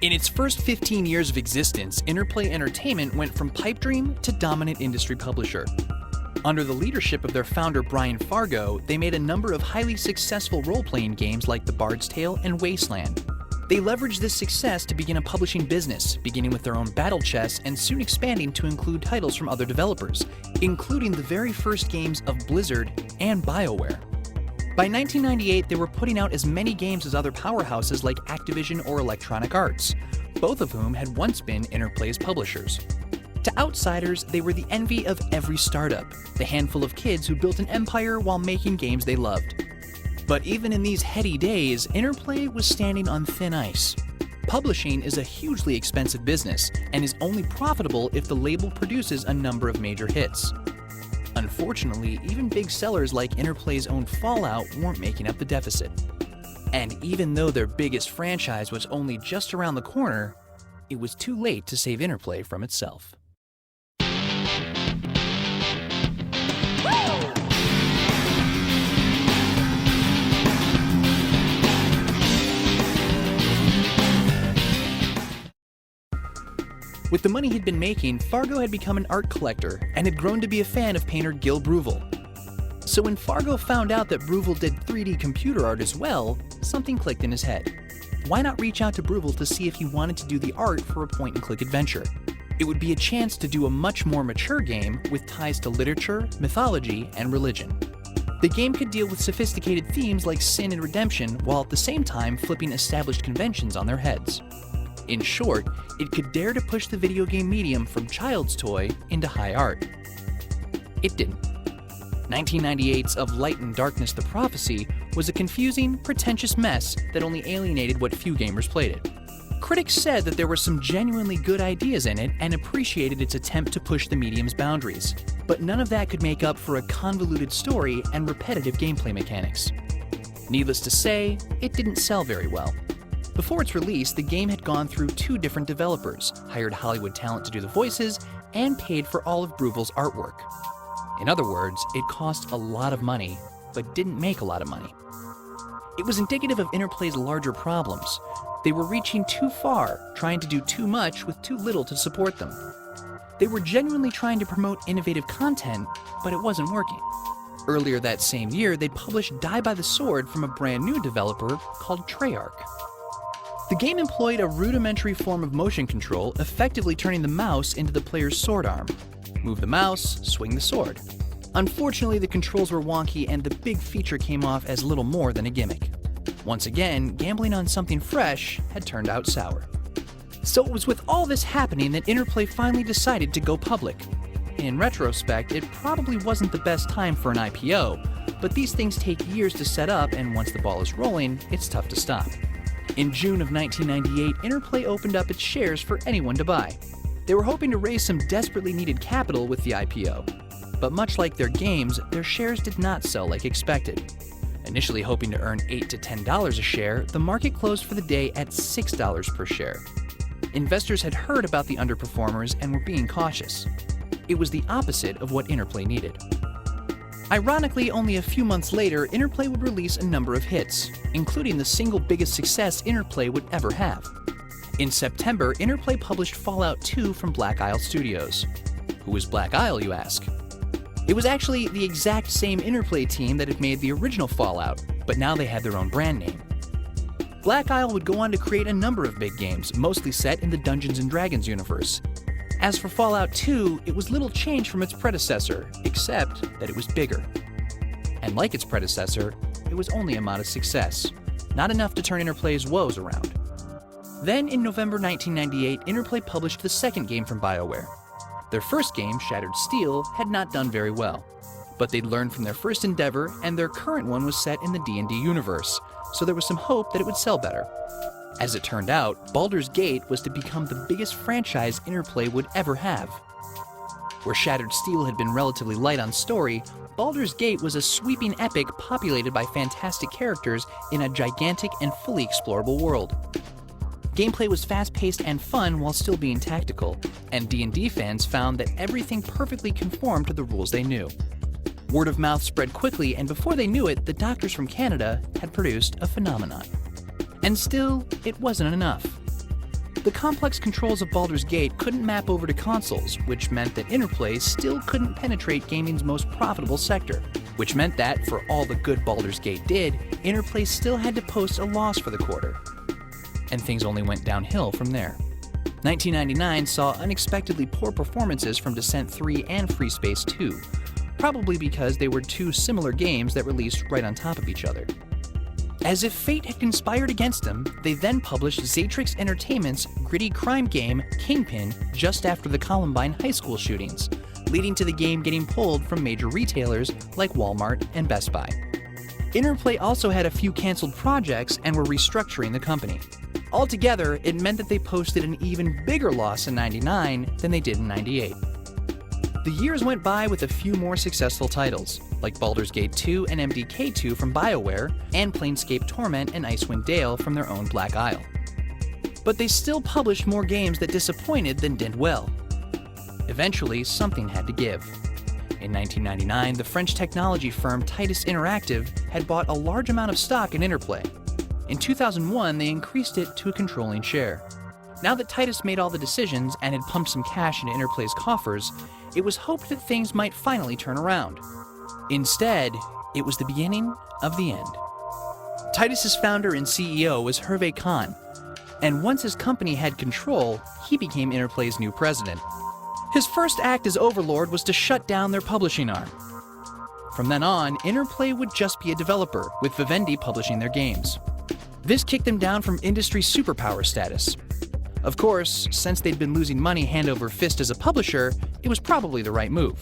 In its first 15 years of existence, Interplay Entertainment went from pipe dream to dominant industry publisher. Under the leadership of their founder Brian Fargo, they made a number of highly successful role-playing games like The Bard's Tale and Wasteland. They leveraged this success to begin a publishing business, beginning with their own battle chess and soon expanding to include titles from other developers, including the very first games of Blizzard and BioWare. By 1998, they were putting out as many games as other powerhouses like Activision or Electronic Arts, both of whom had once been Interplay's publishers. To outsiders, they were the envy of every startup, the handful of kids who built an empire while making games they loved. But even in these heady days, Interplay was standing on thin ice. Publishing is a hugely expensive business and is only profitable if the label produces a number of major hits. Unfortunately, even big sellers like Interplay's own Fallout weren't making up the deficit. And even though their biggest franchise was only just around the corner, it was too late to save Interplay from itself. With the money he'd been making, Fargo had become an art collector and had grown to be a fan of painter Gil Bruval. So when Fargo found out that Bruval did 3D computer art as well, something clicked in his head. Why not reach out to Bruval to see if he wanted to do the art for a point-and-click adventure? It would be a chance to do a much more mature game with ties to literature, mythology, and religion. The game could deal with sophisticated themes like sin and redemption while at the same time flipping established conventions on their heads. In short, it could dare to push the video game medium from child's toy into high art. It didn't. 1998's Of Light and Darkness the Prophecy was a confusing, pretentious mess that only alienated what few gamers played it. Critics said that there were some genuinely good ideas in it and appreciated its attempt to push the medium's boundaries, but none of that could make up for a convoluted story and repetitive gameplay mechanics. Needless to say, it didn't sell very well. Before its release, the game had gone through 2 different developers, hired Hollywood talent to do the voices, and paid for all of Bruval's artwork. In other words, it cost a lot of money, but didn't make a lot of money. It was indicative of Interplay's larger problems. They were reaching too far, trying to do too much with too little to support them. They were genuinely trying to promote innovative content, but it wasn't working. Earlier that same year, they'd published Die by the Sword from a brand new developer called Treyarch. The game employed a rudimentary form of motion control, effectively turning the mouse into the player's sword arm. Move the mouse, swing the sword. Unfortunately, the controls were wonky and the big feature came off as little more than a gimmick. Once again, gambling on something fresh had turned out sour. So it was with all this happening that Interplay finally decided to go public. In retrospect, it probably wasn't the best time for an IPO, but these things take years to set up and once the ball is rolling, it's tough to stop. In June of 1998, Interplay opened up its shares for anyone to buy. They were hoping to raise some desperately needed capital with the IPO. But much like their games, their shares did not sell like expected. Initially hoping to earn $8 to $10 a share, the market closed for the day at $6 per share. Investors had heard about the underperformers and were being cautious. It was the opposite of what Interplay needed. Ironically, only a few months later, Interplay would release a number of hits, including the single biggest success Interplay would ever have. In September, Interplay published Fallout 2 from Black Isle Studios. Who was Black Isle, you ask? It was actually the exact same Interplay team that had made the original Fallout, but now they had their own brand name. Black Isle would go on to create a number of big games, mostly set in the Dungeons & Dragons universe. As for Fallout 2, it was little change from its predecessor, except that it was bigger. And like its predecessor, it was only a modest success, not enough to turn Interplay's woes around. Then, in November 1998, Interplay published the second game from BioWare. Their first game, Shattered Steel, had not done very well, but they'd learned from their first endeavor, and their current one was set in the D&D universe, so there was some hope that it would sell better. As it turned out, Baldur's Gate was to become the biggest franchise Interplay would ever have. Where Shattered Steel had been relatively light on story, Baldur's Gate was a sweeping epic populated by fantastic characters in a gigantic and fully explorable world. Gameplay was fast-paced and fun while still being tactical, and D&D fans found that everything perfectly conformed to the rules they knew. Word of mouth spread quickly, and before they knew it, the doctors from Canada had produced a phenomenon. And still, it wasn't enough. The complex controls of Baldur's Gate couldn't map over to consoles, which meant that Interplay still couldn't penetrate gaming's most profitable sector, which meant that, for all the good Baldur's Gate did, Interplay still had to post a loss for the quarter. And things only went downhill from there. 1999 saw unexpectedly poor performances from Descent 3 and Free Space 2, probably because they were two similar games that released right on top of each other. As if fate had conspired against them, they then published Xatrix Entertainment's gritty crime game, Kingpin, just after the Columbine high school shootings, leading to the game getting pulled from major retailers like Walmart and Best Buy. Interplay also had a few canceled projects and were restructuring the company. Altogether, it meant that they posted an even bigger loss in '99 than they did in '98. The years went by with a few more successful titles, like Baldur's Gate 2 and MDK 2 from BioWare, and Planescape Torment and Icewind Dale from their own Black Isle. But they still published more games that disappointed than did well. Eventually, something had to give. In 1999, the French technology firm Titus Interactive had bought a large amount of stock in Interplay. In 2001, they increased it to a controlling share. Now that Titus made all the decisions and had pumped some cash into Interplay's coffers, it was hoped that things might finally turn around. Instead, it was the beginning of the end. Titus's founder and CEO was Hervé Khan, and once his company had control, he became Interplay's new president. His first act as overlord was to shut down their publishing arm. From then on, Interplay would just be a developer, with Vivendi publishing their games. This kicked them down from industry superpower status. Of course, since they'd been losing money hand over fist as a publisher, it was probably the right move.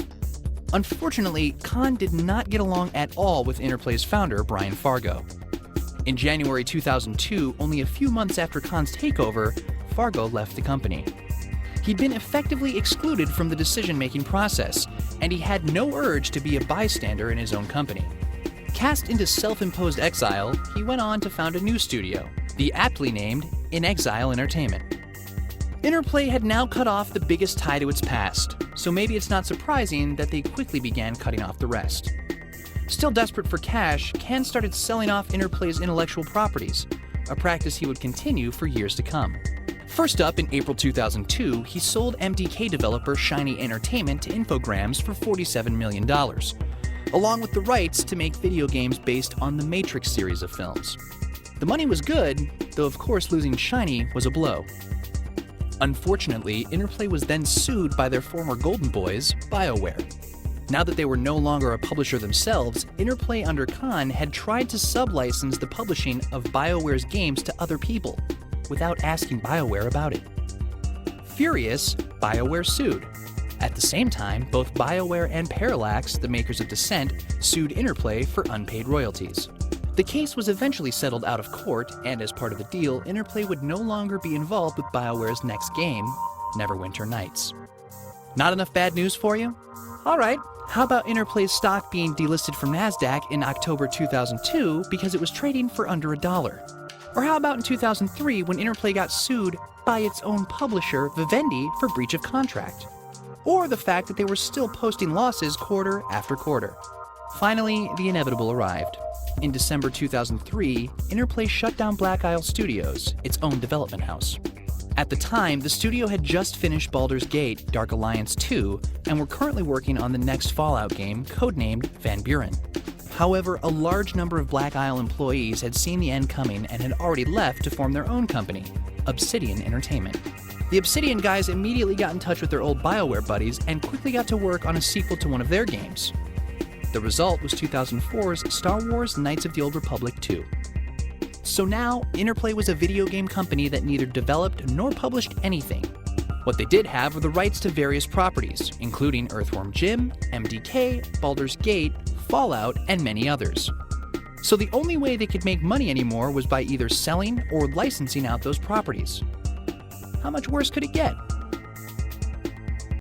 Unfortunately, Khan did not get along at all with Interplay's founder, Brian Fargo. In January 2002, only a few months after Khan's takeover, Fargo left the company. He'd been effectively excluded from the decision-making process, and he had no urge to be a bystander in his own company. Cast into self-imposed exile, he went on to found a new studio, the aptly named In Exile Entertainment. Interplay had now cut off the biggest tie to its past, so maybe it's not surprising that they quickly began cutting off the rest. Still desperate for cash, Khan started selling off Interplay's intellectual properties, a practice he would continue for years to come. First up, in April 2002, he sold MDK developer Shiny Entertainment to Infogrames for $47 million, along with the rights to make video games based on the Matrix series of films. The money was good, though of course losing Shiny was a blow. Unfortunately, Interplay was then sued by their former golden boys, BioWare. Now that they were no longer a publisher themselves, Interplay under Khan had tried to sub-license the publishing of BioWare's games to other people, without asking BioWare about it. Furious, BioWare sued. At the same time, both BioWare and Parallax, the makers of Descent, sued Interplay for unpaid royalties. The case was eventually settled out of court, and as part of the deal, Interplay would no longer be involved with BioWare's next game, Neverwinter Nights. Not enough bad news for you? Alright, how about Interplay's stock being delisted from NASDAQ in October 2002 because it was trading for under $1? Or how about in 2003 when Interplay got sued by its own publisher, Vivendi, for breach of contract? Or the fact that they were still posting losses quarter after quarter? Finally, the inevitable arrived. In December 2003, Interplay shut down Black Isle Studios, its own development house. At the time, the studio had just finished Baldur's Gate Dark Alliance 2 and were currently working on the next Fallout game, codenamed Van Buren. However, a large number of Black Isle employees had seen the end coming and had already left to form their own company, Obsidian Entertainment. The Obsidian guys immediately got in touch with their old BioWare buddies and quickly got to work on a sequel to one of their games. The result was 2004's Star Wars Knights of the Old Republic 2. So now, Interplay was a video game company that neither developed nor published anything. What they did have were the rights to various properties, including Earthworm Jim, MDK, Baldur's Gate, Fallout, and many others. So the only way they could make money anymore was by either selling or licensing out those properties. How much worse could it get?